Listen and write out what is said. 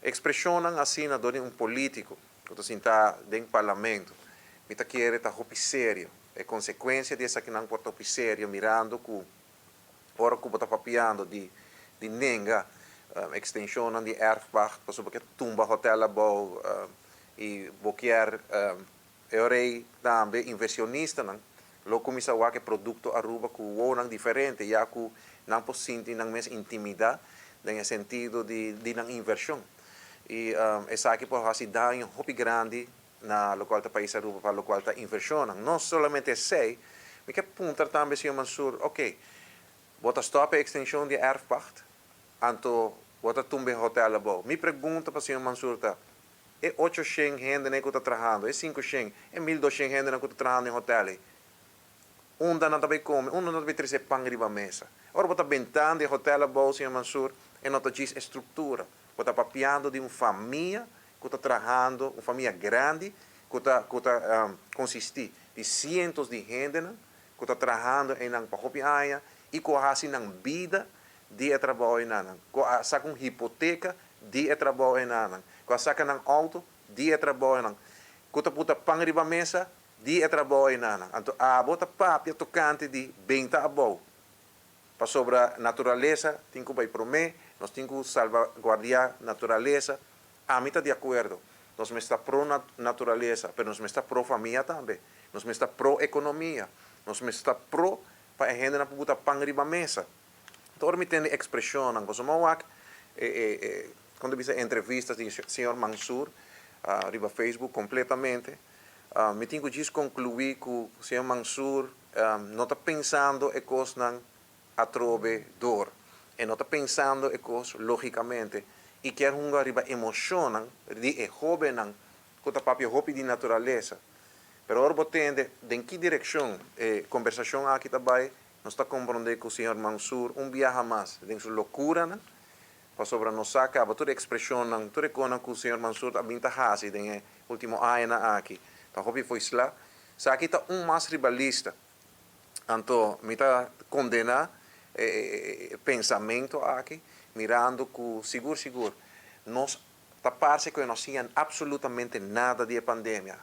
expressionan assim na dor um político, quando se está dentro do parlamento, me está querendo estar sério, é consequência dessa que não pode sério, mirando que ora que está papiando de nenga, extensionan de erfwacht, porque tumba hotel abo e boquear eurei também inversionista não, lo comisa wa que produto aruba que o não diferente, já que não pode sentir não mais intimidade, no sentido de não inversão. E essa aqui pode fazer dano muito grande na local do país aruba para local da inversão. Não somente sei, mas que apontar também se Mansur, ok, bota stop a extensão de erfwacht, anto bota tumbe hotel abo. Me pergunta para o senhor Mansur, é 800 gente que está trabalhando, é 500, é 1200 gente que está trabalhando em hotel. Não também come, não também traz pão riba mesa. Ora, bota bentando de hotel abo, senhor Mansur, e não diz estrutura. Bota papiando de uma família que está trabalhando, uma família grande, que está consistir de cientos de gente que está trabalhando em uma pahopiaia e que faz na vida de trabalho em nana. Que saca uma hipoteca de trabalho em nana. Que saca um auto de trabalho em nana. Que está puta pão riba mesa de trabalho em nana. Então, bota papia tocante de benta a boa. Para sobre a natureza, tem que vai prometer, nós temos que salvaguardar a natureza. A mim está de acordo. Nós está pro natureza, mas nós está pro família também. Nós está pro economia. Nós está pro para a gente não botar pão riba mesa. Então, me tem expressão, quando eu entrevistas do senhor Mansur, riba Facebook completamente, me tenho que concluir que o senhor Mansur não está pensando em coisas a trove dor. E não está pensando em coisas logicamente. E quer uma riba emoção de jovem que está papio hopi de natureza. Pero ora botende, em que direção conversação aqui também, nós está compreendendo que o senhor Mansur viaja mais, em sua loucura, para sobre nós acaba toda a expressão, toda a coisa que o senhor Mansur está bem fazendo no último ano aqui. Então, hopi foi lá. Se aqui está mais ribalista, então, me está condenando pensamento aqui, mirando que, seguro, nós parece que não tinha absolutamente nada de pandemia.